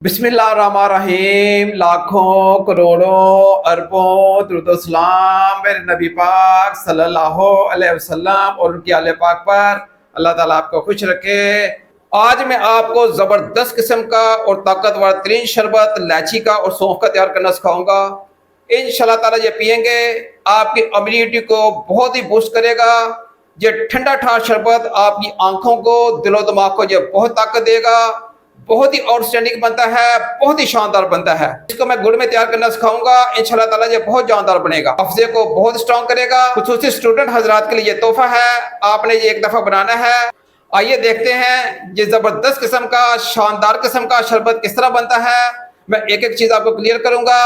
बिस्मिल्लाहिर्रहमानिर्रहीम। लाखों करोड़ों अरबों दुरूद-ओ-सलाम मेरे नबी पाक सल्लल्लाहु अलैहि वसल्लम और उनकी आले पाक पर। अल्लाह ताला आपको खुश रखे। आज मैं आपको ज़बरदस्त किस्म का और ताकतवर तरीन शरबत इलायची का और सौंफ का तैयार करना सिखाऊंगा। इंशाल्लाह ताला ये पियेंगे आपकी इम्यूनिटी को बहुत ही बूस्ट करेगा। ये ठंडा ठार शरबत आपकी आंखों को, दिलो दिमाग को ये बहुत ताकत देगा। बहुत ही आउटस्टैंडिंग बनता है, बहुत ही शानदार बनता है। इसको मैं गुड़ में तैयार करना सिखाऊंगा। इंशाल्लाह ताला ये बहुत जानदार बनेगा, हफ्जे को बहुत स्ट्रॉन्ग करेगा। खुसूसी स्टूडेंट हजरात के लिए ये तोहफा है, आपने ये एक दफा बनाना है। आइए देखते हैं ये जबरदस्त किस्म का, शानदार किस्म का शरबत किस तरह बनता है। मैं एक एक चीज आपको क्लियर करूंगा।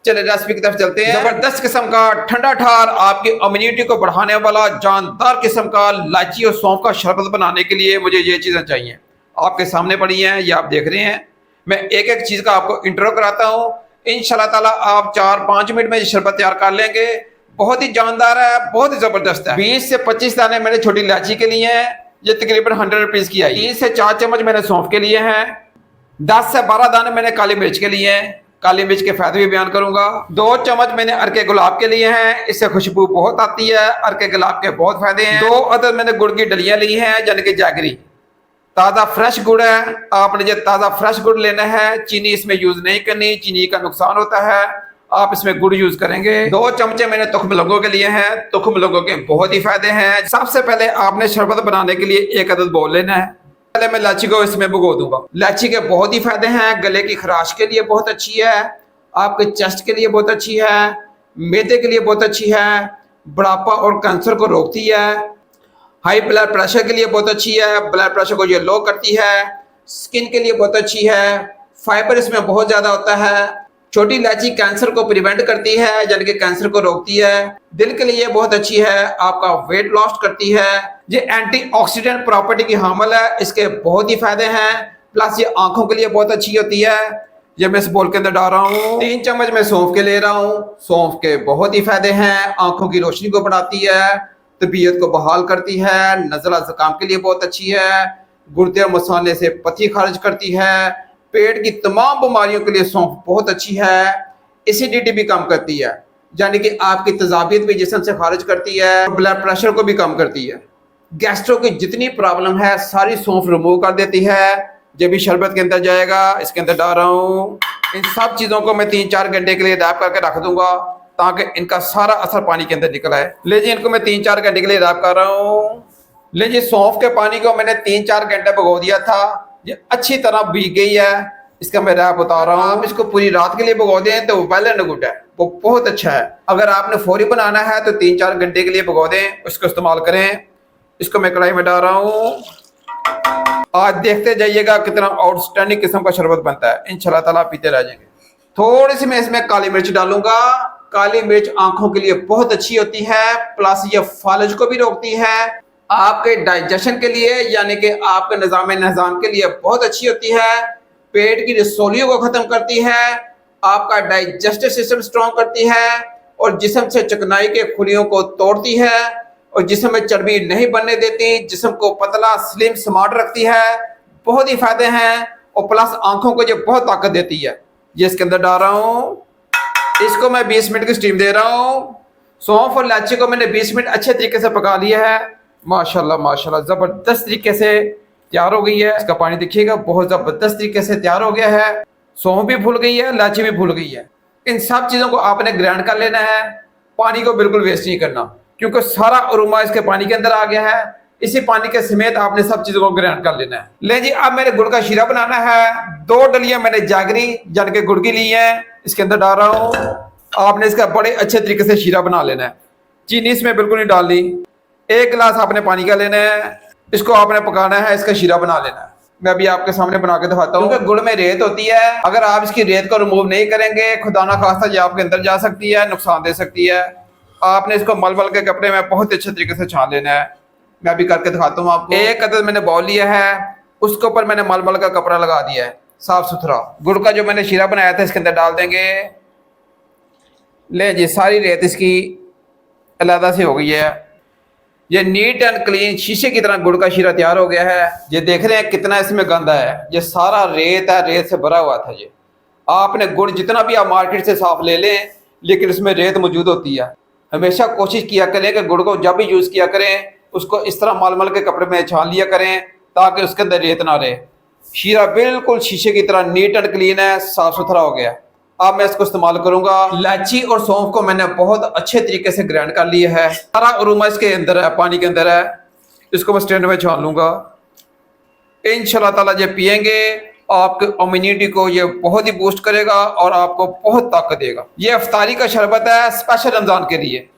चलिए रेसिपी की तरफ चलते हैं। जबरदस्त किस्म का ठंडा ठार आपकी इम्यूनिटी को बढ़ाने वाला जानदार किस्म का इलायची और सौंफ का शरबत बनाने के लिए मुझे ये चीजें चाहिए। आपके सामने पड़ी हैं, ये आप देख रहे हैं। मैं एक एक चीज का आपको इंट्रो कराता हूँ। इंशाल्लाह ताला आप 4-5 मिनट में ये शरबत तैयार कर लेंगे। बहुत ही जानदार है, बहुत ही जबरदस्त है। 20 से 25 दाने मैंने छोटी इलायची के लिए हैं, ये तकरीबन 100 रुपीज की आई। 3 से 4 चम्मच मैंने सौंफ के लिए हैं। 10 से 12 दाने मैंने काली मिर्च के लिए हैं। काली मिर्च के फायदे भी बयान करूंगा। 2 चम्मच मैंने अरके गुलाब के लिए हैं, इससे खुशबू बहुत आती है। अरके गुलाब के बहुत फायदे हैं। 2 अदद मैंने गुड़ की डलियां ली हैं, यानी कि जैगरी। ताज़ा फ्रेश गुड़ है, आपने जो ताज़ा फ्रेश गुड़ लेना है। चीनी इसमें यूज नहीं करनी, चीनी का नुकसान होता है। आप इसमें गुड़ यूज करेंगे। 2 चमचे मैंने तुख्म लौंगों के लिए हैं। तुख्म लौंगों के बहुत ही फायदे हैं। सबसे पहले आपने शरबत बनाने के लिए 1 अदद बोल लेना है। पहले मैं इलायची को इसमें भिगो दूंगा। इलायची के बहुत ही फायदे हैं। गले की खराश के लिए बहुत अच्छी है, आपके चेस्ट के लिए बहुत अच्छी है, मैदे के लिए बहुत अच्छी है, बुढ़ापा और कैंसर को रोकती है, हाई ब्लड प्रेशर के लिए बहुत अच्छी है, ब्लड प्रेशर को ये लो करती है, स्किन के लिए बहुत अच्छी है, फाइबर इसमें बहुत ज़्यादा होता है। छोटी इलायची कैंसर को प्रिवेंट करती है, यानी कि कैंसर को रोकती है। दिल के लिए बहुत अच्छी है, आपका वेट लॉस करती है। ये एंटीऑक्सीडेंट प्रॉपर्टी की हामिल है, इसके बहुत ही फायदे हैं। प्लस ये आंखों के लिए बहुत अच्छी होती है। ये मैं इस बोल के अंदर डाल रहा हूँ। 3 चम्मच मैं सौंफ के ले रहा हूँ। सौंफ के बहुत ही फायदे हैं, आंखों की रोशनी को बढ़ाती है, तबीयत को बहाल करती है, नज़ला ज़ुकाम के लिए बहुत अच्छी है, गुर्दे और मसाले से पथरी खारिज करती है, पेट की तमाम बीमारियों के लिए सौंफ बहुत अच्छी है। एसिडिटी भी कम करती है, यानी कि आपकी तेजाबियत भी जिस्म से खारिज करती है, ब्लड प्रेशर को भी कम करती है। गैस्ट्रो की जितनी प्रॉब्लम है सारी सौंफ रिमूव कर देती है। जब भी शरबत के अंदर जाएगा, इसके अंदर डाल रहा हूँ। इन सब चीज़ों को मैं 3-4 घंटे के लिए रैप करके रख दूंगा, ताकि इनका सारा असर पानी के अंदर निकल आए। लीजिए इनको मैं 3-4 घंटे के लिए रैप कर रहा हूँ। लीजिए सौंफ के पानी को मैंने 3-4 घंटे भिगो दिया था, ये अच्छी तरह भीग गई है। इसका मैं रैप उतार रहा हूँ। आप इसको पूरी रात के लिए भिगो दें तो वेल एंड गुड है, वो बहुत अच्छा है। अगर आपने फौरी बनाना है तो 3-4 घंटे के लिए भिगो दें, उसको इस्तेमाल करें। इसको मैं कढ़ाई में डाल रहा हूँ। आज देखते जाइएगा कितना आउटस्टैंडिंग किस्म का शरबत बनता है। इंशाल्लाह ताला पीते रह जाएंगे। थोड़ी सी मैं इसमें काली मिर्च डालूंगा। काली मिर्च आंखों के लिए बहुत अच्छी होती है, प्लस ये फालज को भी रोकती है। आपके डाइजेशन के लिए, यानी कि आपके निज़ाम के लिए बहुत अच्छी होती है। पेट की रसोलियों को खत्म करती है, आपका डाइजेस्टिव सिस्टम स्ट्रॉन्ग करती है, और जिस्म से चिकनाई के खुलियों को तोड़ती है, और जिस्म में चर्बी नहीं बनने देती, जिस्म को पतला स्लिम स्मार्ट रखती है। बहुत ही फायदे हैं, और प्लस आंखों को ये बहुत ताकत देती है। ये इसके अंदर डाल रहा हूँ। इसको मैं 20 मिनट की स्टीम दे रहा हूँ। सौंफ और इलायची को मैंने 20 मिनट अच्छे तरीके से पका लिया है। माशाल्लाह माशाल्लाह ज़बरदस्त तरीके से तैयार हो गई है। इसका पानी देखिएगा, बहुत ज़बरदस्त तरीके से तैयार हो गया है। सौंफ भी फूल गई है, इलायची भी फूल गई है। इन सब चीज़ों को आपने ग्राइंड कर लेना है। पानी को बिल्कुल वेस्ट नहीं करना, क्योंकि सारा अरोमा इसके पानी के अंदर आ गया है। इसी पानी के समेत आपने सब चीज़ों को ग्राइंड कर लेना है। ले जी, अब मैंने गुड़ का शीरा बनाना है। 2 डलियाँ मैंने जागरी यानी कि गुड़ की ली है, इसके अंदर डाल रहा हूँ। आपने इसका बड़े अच्छे तरीके से शीरा बना लेना है। चीनी इसमें बिल्कुल नहीं डालनी। 1 गिलास आपने पानी का लेना है, इसको आपने पकाना है, इसका शीरा बना लेना है। मैं अभी आपके सामने बना के दिखाता हूँ। क्योंकि गुड़ में रेत होती है, अगर आप इसकी रेत को रिमूव नहीं करेंगे, खुदा ना खास्ता ये आपके अंदर जा सकती है, नुकसान दे सकती है। आपने इसको मलमल के कपड़े में बहुत अच्छे तरीके से छान लेना है। मैं अभी करके दिखाता हूँ आपको। 1 अदद मैंने बाउल लिया है, उसके ऊपर मैंने मलमल का कपड़ा लगा दिया है, साफ सुथरा। गुड़ का जो मैंने शीरा बनाया था इसके अंदर डाल देंगे। ले जी, सारी रेत इसकी अलहदा से हो गई है। ये नीट एंड क्लीन शीशे की तरह गुड़ का शीरा तैयार हो गया है। ये देख रहे हैं कितना इसमें गंदा है, ये सारा रेत है, रेत से भरा हुआ था। ये आपने गुड़ जितना भी आप मार्केट से साफ ले लें, लेकिन इसमें रेत मौजूद होती है। हमेशा कोशिश किया करें कि गुड़ को जब भी यूज़ किया करें उसको इस तरह मलमल के कपड़े में छान लिया करें ताकि उसके अंदर रेत ना रहे। शीरा बिल्कुल शीशे की तरह नीट एंड क्लीन है, साफ सुथरा हो गया। अब मैं इसको इस्तेमाल करूंगा। इलायची और सौंफ को मैंने बहुत अच्छे तरीके से ग्राइंड कर लिया है, सारा अरोमा इसके अंदर है, पानी के अंदर है। इसको मैं स्टैंड में छान लूंगा। इंशाल्लाह ताला ये पियेंगे आपके इम्यूनिटी को ये बहुत ही बूस्ट करेगा और आपको बहुत ताकत देगा। ये अफ्तारी का शरबत है स्पेशल रमजान के लिए।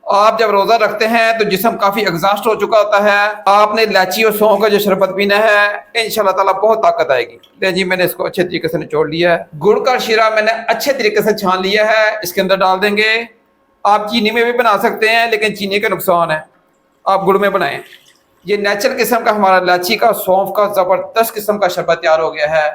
आप जब रोजा रखते हैं तो जिस्म काफी एग्जॉस्ट हो चुका होता है, आपने इलायची और सौंफ का जो शरबत पीना है, इंशाल्लाह ताला बहुत ताकत आएगी। ले जी, मैंने इसको अच्छे तरीके से निचोड़ लिया है। गुड़ का शीरा मैंने अच्छे तरीके से छान लिया है, इसके अंदर डाल देंगे। आप चीनी में भी बना सकते हैं, लेकिन चीनी का नुकसान है, आप गुड़ में बनाएं। ये नेचुरल किस्म का हमारा इलायची का सौंफ का जबरदस्त किस्म का शरबत तैयार हो गया है।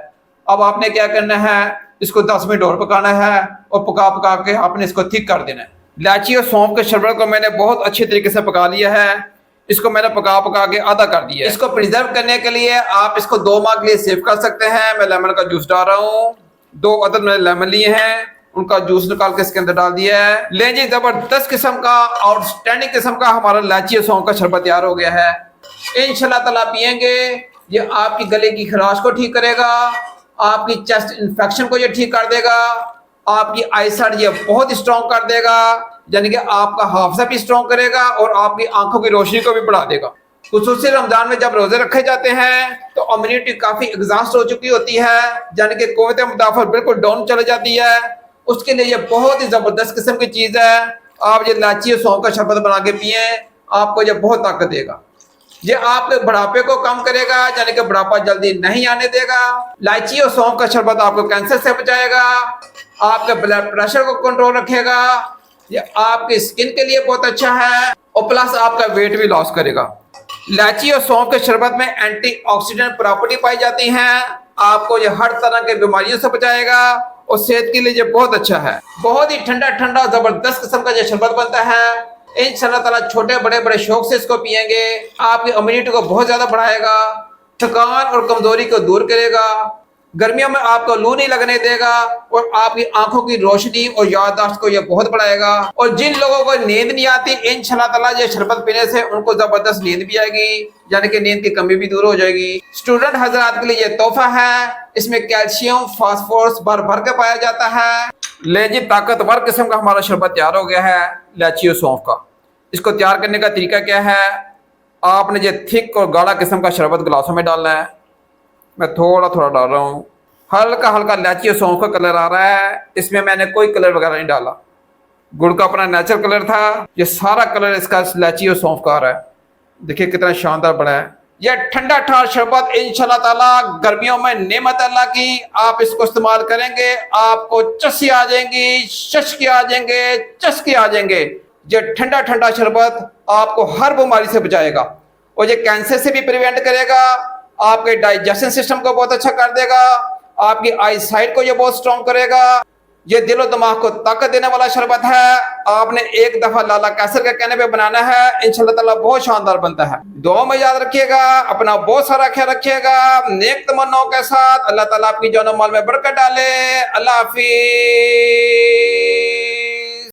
अब आपने क्या करना है, इसको 10 मिनट और पकाना है और पका पका के आपने इसको थिक कर देना है। इलायची और सौंफ के शरबत को मैंने बहुत अच्छे तरीके से पका लिया है। इसको मैंने पका पका के आधा कर दिया है। इसको प्रिजर्व करने के लिए आप इसको 2 माह के लिए सेव कर सकते हैं। मैं लेमन का जूस डाल रहा हूँ। 2 अदद मैंने लेमन लिए हैं, उनका जूस निकाल के इसके अंदर डाल दिया है। ले जी, जबरदस्त किस्म का आउटस्टैंडिंग किस्म का हमारा इलायची और सौंफ का शरबत तैयार हो गया है। इंशाल्लाह ताला पियेंगे, ये आपकी गले की खराश को ठीक करेगा, आपकी चेस्ट इन्फेक्शन को ये ठीक कर देगा, आपकी आईसाइट ये बहुत स्ट्रॉन्ग कर देगा, यानी कि आपका हाफजा भी स्ट्रॉन्ग करेगा और आपकी आंखों की रोशनी को भी बढ़ा देगा। खुसूसी रमजान में जब रोजे रखे जाते हैं तो इम्यूनिटी काफी एग्जॉस्ट हो चुकी होती है, यानी कि कुव्वत मुदाफा बिल्कुल डाउन चली जाती है। उसके लिए ये बहुत ही जबरदस्त किस्म की चीज है। आप ये इलायची और सौंफ का शरबत बना के पिए, आपको ये बहुत ताकत देगा। ये आपके बुढ़ापे को कम करेगा, यानी कि बुढ़ापा जल्दी नहीं आने देगा। इलायची और सौंफ का शरबत आपको कैंसर से बचाएगा, आपके ब्लड प्रेशर को कंट्रोल रखेगा, ये आपकी स्किन के लिए बहुत अच्छा है और प्लस आपका वेट भी लॉस करेगा। इलायची और सौंफ के शरबत में एंटीऑक्सीडेंट प्रॉपर्टी पाई जाती हैं, आपको ये हर तरह के बीमारियों से बचाएगा और सेहत के लिए ये बहुत अच्छा है। बहुत ही ठंडा ठंडा जबरदस्त किस्म का ये शरबत बनता है। इंशाल्लाह ताला छोटे बड़े बड़े शौक से इसको पियेंगे, आपकी इम्यूनिटी को बहुत ज्यादा बढ़ाएगा, थकान और कमजोरी को दूर करेगा, गर्मियों में आपको लू नहीं लगने देगा और आपकी आंखों की रोशनी और याददाश्त को ये बहुत बढ़ाएगा। और जिन लोगों को नींद नहीं आती, इंशाल्लाह ताला ये शरबत पीने से उनको जबरदस्त नींद भी आएगी, यानी कि नींद की कमी भी दूर हो जाएगी। स्टूडेंट हजरात के लिए ये तोहफा है, इसमें कैल्शियम फास्फोरस भर भर के पाया जाता है। ले जी, ताकतवर किस्म का हमारा शरबत तैयार हो गया है इलायची और सौंफ का। इसको तैयार करने का तरीका क्या है, आपने ये थिक और गाढ़ा किस्म का शरबत गिलासों में डालना है। मैं थोड़ा थोड़ा डाल रहा हूँ, हल्का हल्का इलायची और सौंफ का कलर आ रहा है, इसमें मैंने कोई कलर वगैरह नहीं डाला। गुड़ का अपना नेचुरल कलर था, ये सारा कलर इसका इलायची और सौंफ का आ रहा है। देखिए कितना शानदार बना है। यह ठंडा ठार शरबत इंशाल्लाह ताला गर्मियों में नेमत अल्लाह की, आप इसको इस्तेमाल करेंगे आपको चस्की आ जाएंगी, शशकी आ जाएंगे, चस्के आ जाएंगे। ये ठंडा ठंडा शरबत आपको हर बीमारी से बचाएगा और ये कैंसर से भी प्रिवेंट करेगा, आपके डाइजेशन सिस्टम को बहुत अच्छा कर देगा, आपकी आई साइट को ये बहुत स्ट्रॉन्ग करेगा। ये दिलो दिमाग को ताकत देने वाला शरबत है। आपने एक दफा लाला कैसर के कहने पे बनाना है, इंशाल्लाह ताला बहुत शानदार बनता है। दुआ में याद रखिएगा, अपना बहुत सारा ख्याल रखिएगा, नेक तमन्नाओं के साथ। अल्लाह ताला आपकी जान और माल में बरकत डाले। अल्लाह हाफिज।